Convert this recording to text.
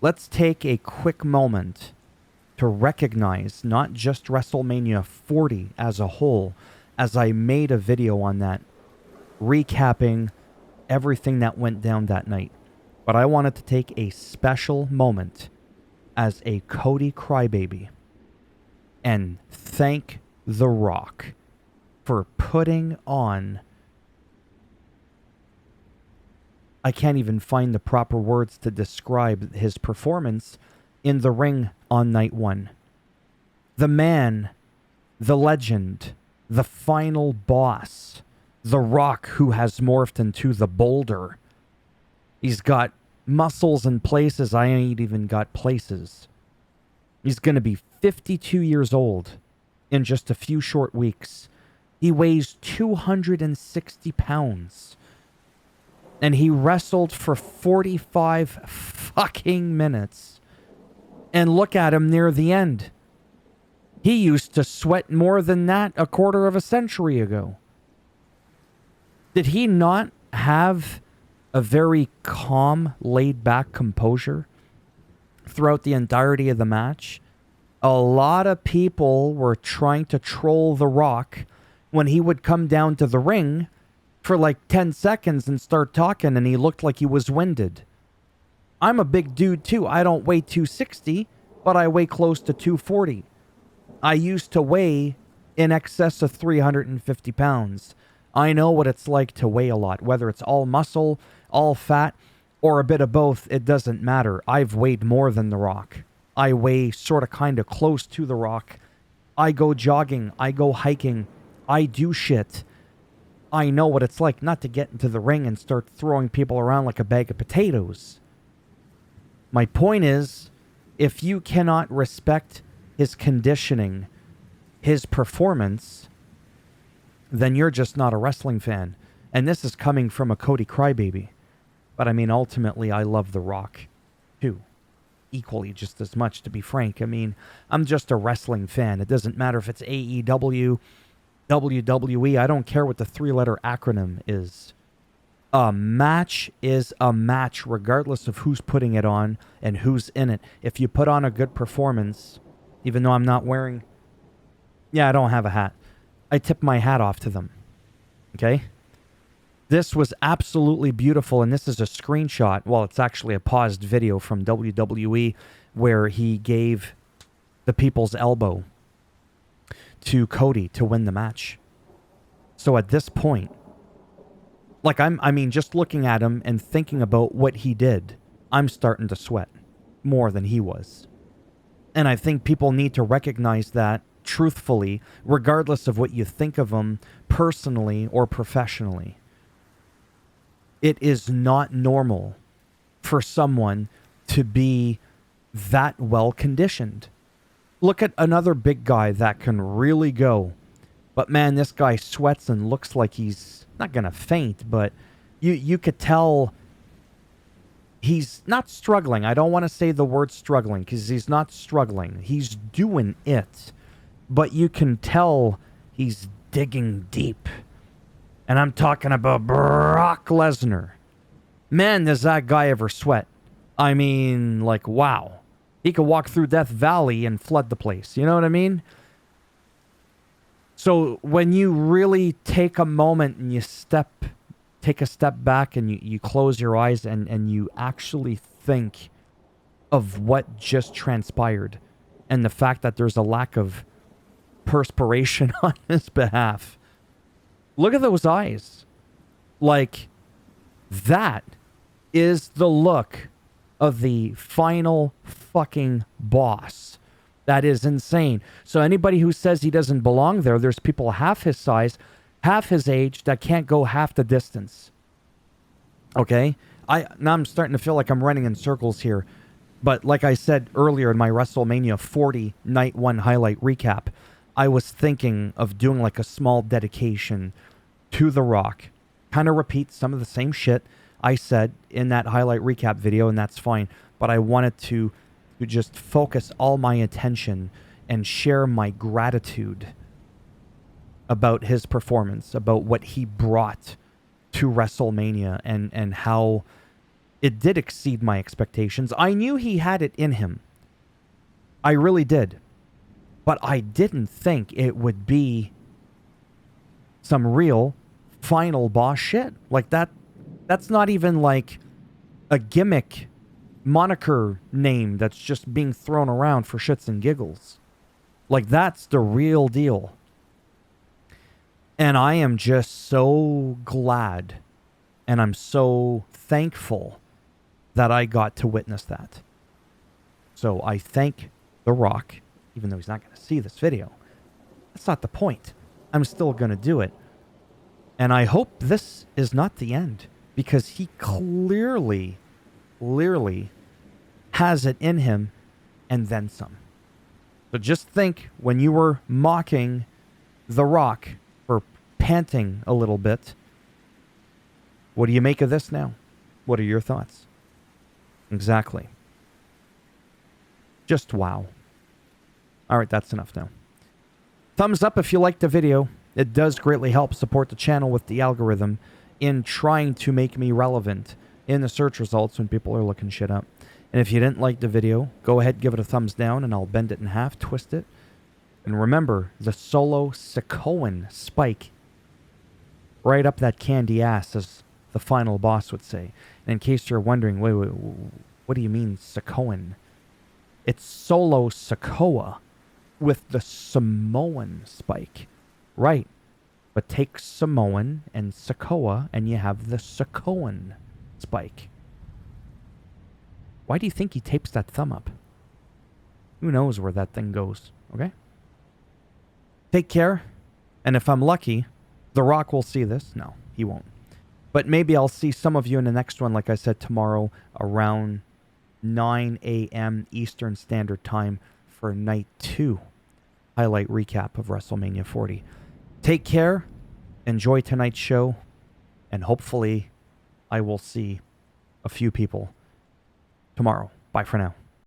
let's take a quick moment to recognize not just WrestleMania 40 as a whole, as I made a video on that, recapping everything that went down that night. But I wanted to take a special moment as a Cody crybaby and thank The Rock for putting on... I can't even find the proper words to describe his performance in the ring on night one. The man, the legend, the final boss, The Rock, who has morphed into the Boulder. He's got muscles in places I ain't even got places. He's going to be 52 years old in just a few short weeks. He weighs 260 pounds. And he wrestled for 45 fucking minutes. And look at him near the end. He used to sweat more than that a quarter of a century ago. Did he not have a very calm, laid-back composure throughout the entirety of the match? A lot of people were trying to troll The Rock when he would come down to the ring for like 10 seconds and start talking, and he looked like he was winded. I'm a big dude too. I don't weigh 260, but I weigh close to 240. I used to weigh in excess of 350 pounds. I know what it's like to weigh a lot, whether it's all muscle, all fat, or a bit of both. It doesn't matter. I've weighed more than The Rock. I weigh sort of kind of close to The Rock. I go jogging. I go hiking. I do shit. I know what it's like not to get into the ring and start throwing people around like a bag of potatoes. My point is, if you cannot respect his conditioning, his performance, then you're just not a wrestling fan. And this is coming from a Cody crybaby. But I mean, ultimately, I love The Rock, too. Equally, just as much, to be frank. I mean, I'm just a wrestling fan. It doesn't matter if it's AEW, WWE. I don't care what the three-letter acronym is. A match is a match, regardless of who's putting it on and who's in it. If you put on a good performance, even though I'm not wearing... Yeah, I don't have a hat. I tip my hat off to them. Okay? This was absolutely beautiful, and this is a screenshot. Well, it's actually a paused video from WWE where he gave the people's elbow to Cody to win the match. So at this point, like I mean, just looking at him and thinking about what he did, I'm starting to sweat more than he was. And I think people need to recognize that truthfully, regardless of what you think of him personally or professionally. It is not normal for someone to be that well conditioned. Look at another big guy that can really go. But man, this guy sweats and looks like he's not going to faint, but you could tell he's not struggling. I don't want to say the word struggling because he's not struggling. He's doing it. But you can tell he's digging deep. And I'm talking about Brock Lesnar. Man, does that guy ever sweat. I mean, like, wow. He could walk through Death Valley and flood the place. You know what I mean? So when you really take a moment and you take a step back and you close your eyes and you actually think of what just transpired and the fact that there's a lack of perspiration on his behalf. Look at those eyes. Like, that is the look of the final fucking boss. That is insane. So anybody who says he doesn't belong there, there's people half his size, half his age that can't go half the distance. Okay? Now I'm starting to feel like I'm running in circles here. But like I said earlier in my WrestleMania 40 Night 1 highlight recap, I was thinking of doing like a small dedication to The Rock. Kind of repeat some of the same shit I said in that highlight recap video, and that's fine. But I wanted to just focus all my attention and share my gratitude about his performance, about what he brought to WrestleMania, and how It did exceed my expectations. I knew he had it in him. I really did. But I didn't think it would be some real final boss shit. Like that's not even like a gimmick moniker name that's just being thrown around for shits and giggles. Like, that's the real deal. And I am just so glad and I'm so thankful that I got to witness that. So I thank The Rock, even though he's not going to see this video. That's not the point. I'm still going to do it. And I hope this is not the end, because he clearly has it in him and then some. So just think, when you were mocking The Rock for panting a little bit, what do you make of this now? What are your thoughts? Exactly. Just wow. All right, that's enough now. Thumbs up if you liked the video. It does greatly help support the channel with the algorithm in trying to make me relevant in the search results when people are looking shit up. And if you didn't like the video, go ahead, give it a thumbs down, and I'll bend it in half, twist it. And remember, the solo Sakoan spike right up that candy ass, as the final boss would say. And in case you're wondering, wait, what do you mean Sakoan? It's solo Sakoa with the Samoan spike. Right. But take Samoan and Sakoa, and you have the Sakoan spike. Why do you think he tapes that thumb up? Who knows where that thing goes, okay? Take care, and if I'm lucky, The Rock will see this. No, he won't. But maybe I'll see some of you in the next one, like I said, tomorrow around 9 a.m. Eastern Standard Time for Night 2 highlight recap of WrestleMania 40. Take care, enjoy tonight's show, and hopefully I will see a few people tomorrow. Bye for now.